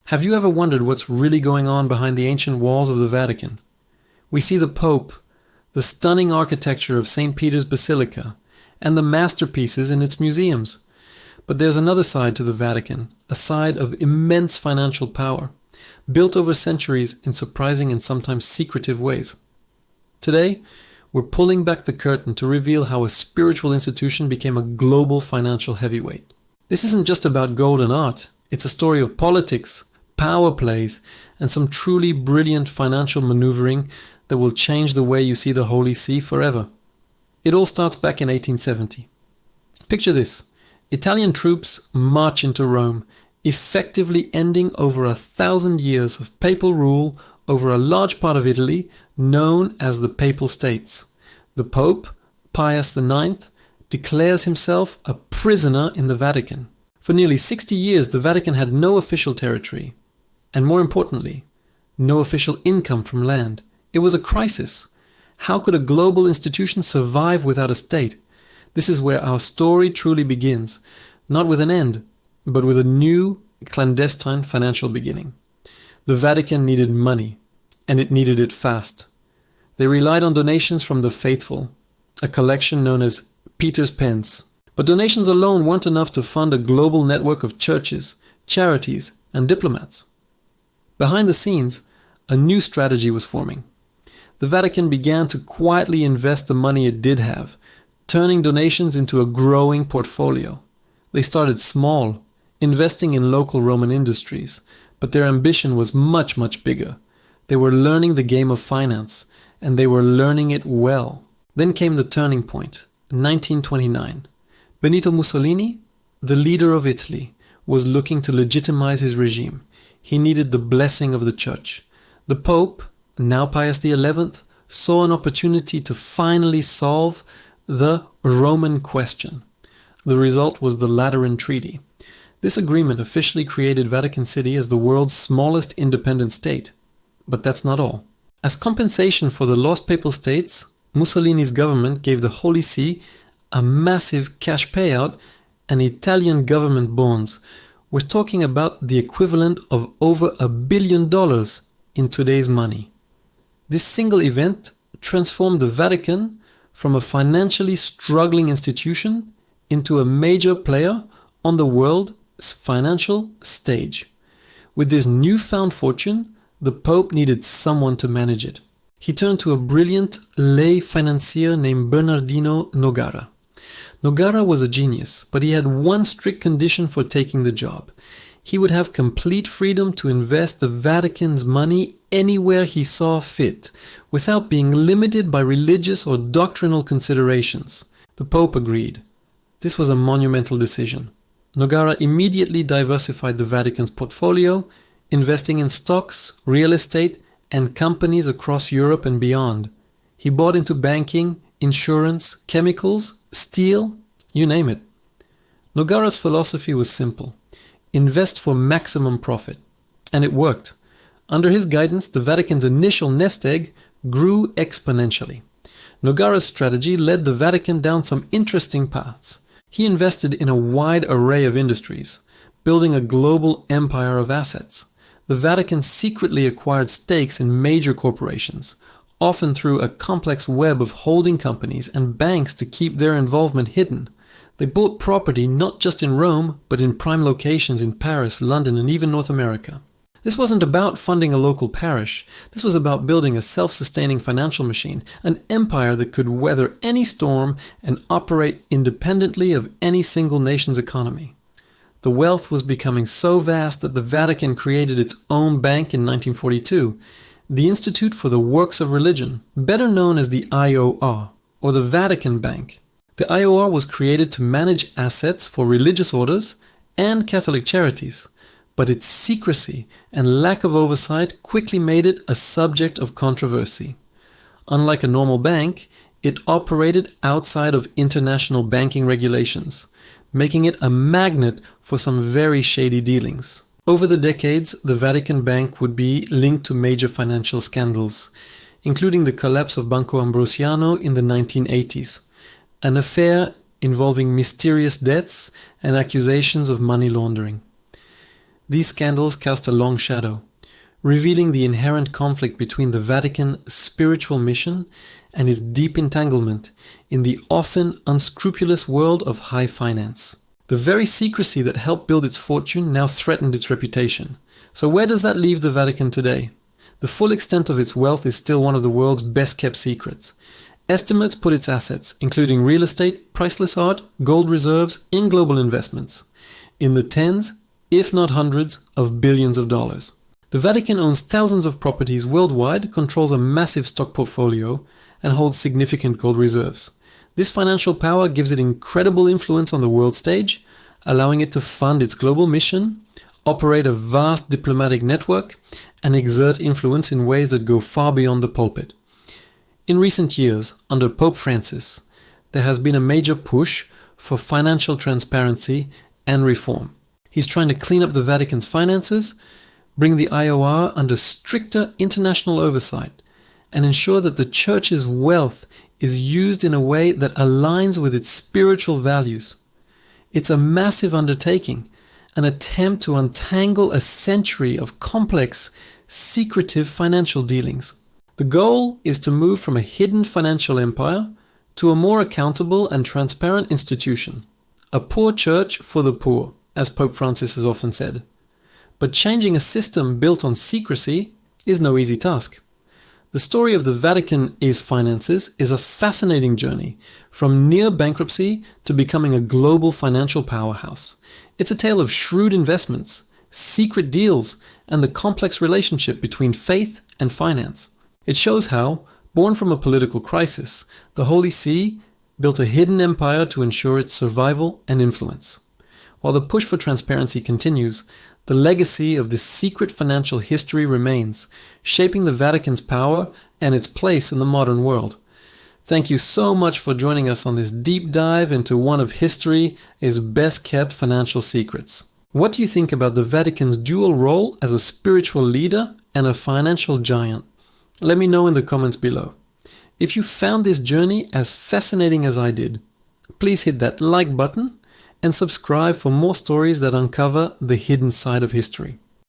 Have you ever wondered what's really going on behind the ancient walls of the Vatican? We see the Pope, the stunning architecture of St. Peter's Basilica, and the masterpieces in its museums. But there's another side to the Vatican, a side of immense financial power, built over centuries in surprising and sometimes secretive ways. Today, we're pulling back the curtain to reveal how a spiritual institution became a global financial heavyweight. This isn't just about gold and art, it's a story of politics, power plays, and some truly brilliant financial maneuvering that will change the way you see the Holy See forever. It all starts back in 1870. Picture this: Italian troops march into Rome, effectively ending over 1,000 years of papal rule over a large part of Italy known as the Papal States. The Pope, Pius IX, declares himself a prisoner in the Vatican. For nearly 60 years, the Vatican had no official territory, and more importantly, no official income from land. It was a crisis. How could a global institution survive without a state? This is where our story truly begins, not with an end, but with a new, clandestine financial beginning. The Vatican needed money, and it needed it fast. They relied on donations from the faithful, a collection known as Peter's Pence. But donations alone weren't enough to fund a global network of churches, charities, and diplomats. Behind the scenes, a new strategy was forming. The Vatican began to quietly invest the money it did have, turning donations into a growing portfolio. They started small, investing in local Roman industries, but their ambition was much, much bigger. They were learning the game of finance, and they were learning it well. Then came the turning point, 1929. Benito Mussolini, the leader of Italy, was looking to legitimize his regime. He needed the blessing of the Church. The Pope, now Pius XI, saw an opportunity to finally solve the Roman question. The result was the Lateran Treaty. This agreement officially created Vatican City as the world's smallest independent state. But that's not all. As compensation for the lost Papal States, Mussolini's government gave the Holy See a massive cash payout and Italian government bonds. We're talking about the equivalent of over $1 billion in today's money. This single event transformed the Vatican from a financially struggling institution into a major player on the world's financial stage. With this newfound fortune, the Pope needed someone to manage it. He turned to a brilliant lay financier named Bernardino Nogara. Nogara was a genius, but he had one strict condition for taking the job. He would have complete freedom to invest the Vatican's money anywhere he saw fit, without being limited by religious or doctrinal considerations. The Pope agreed. This was a monumental decision. Nogara immediately diversified the Vatican's portfolio, investing in stocks, real estate, and companies across Europe and beyond. He bought into banking, insurance, chemicals, steel, you name it. Nogara's philosophy was simple: invest for maximum profit. And it worked. Under his guidance, the Vatican's initial nest egg grew exponentially. Nogara's strategy led the Vatican down some interesting paths. He invested in a wide array of industries, building a global empire of assets. The Vatican secretly acquired stakes in major corporations, often through a complex web of holding companies and banks to keep their involvement hidden. They bought property not just in Rome, but in prime locations in Paris, London, and even North America. This wasn't about funding a local parish. This was about building a self-sustaining financial machine, an empire that could weather any storm and operate independently of any single nation's economy. The wealth was becoming so vast that the Vatican created its own bank in 1942, the Institute for the Works of Religion, better known as the IOR, or the Vatican Bank. The IOR was created to manage assets for religious orders and Catholic charities, but its secrecy and lack of oversight quickly made it a subject of controversy. Unlike a normal bank, it operated outside of international banking regulations, making it a magnet for some very shady dealings. Over the decades, the Vatican Bank would be linked to major financial scandals, including the collapse of Banco Ambrosiano in the 1980s, an affair involving mysterious deaths and accusations of money laundering. These scandals cast a long shadow, revealing the inherent conflict between the Vatican's spiritual mission and its deep entanglement in the often unscrupulous world of high finance. The very secrecy that helped build its fortune now threatened its reputation. So where does that leave the Vatican today? The full extent of its wealth is still one of the world's best-kept secrets. Estimates put its assets, including real estate, priceless art, gold reserves, and global investments, in the tens, if not hundreds, of billions of dollars. The Vatican owns thousands of properties worldwide, controls a massive stock portfolio, and holds significant gold reserves. This financial power gives it incredible influence on the world stage, allowing it to fund its global mission, operate a vast diplomatic network, and exert influence in ways that go far beyond the pulpit. In recent years, under Pope Francis, there has been a major push for financial transparency and reform. He's trying to clean up the Vatican's finances, bring the IOR under stricter international oversight, and ensure that the Church's wealth is used in a way that aligns with its spiritual values. It's a massive undertaking, an attempt to untangle a century of complex, secretive financial dealings. The goal is to move from a hidden financial empire to a more accountable and transparent institution. A poor church for the poor, as Pope Francis has often said. But changing a system built on secrecy is no easy task. The story of the Vatican's finances is a fascinating journey, from near bankruptcy to becoming a global financial powerhouse. It's a tale of shrewd investments, secret deals, and the complex relationship between faith and finance. It shows how, born from a political crisis, the Holy See built a hidden empire to ensure its survival and influence. While the push for transparency continues, the legacy of this secret financial history remains, shaping the Vatican's power and its place in the modern world. Thank you so much for joining us on this deep dive into one of history's best-kept financial secrets. What do you think about the Vatican's dual role as a spiritual leader and a financial giant? Let me know in the comments below. If you found this journey as fascinating as I did, please hit that like button and subscribe for more stories that uncover the hidden side of history.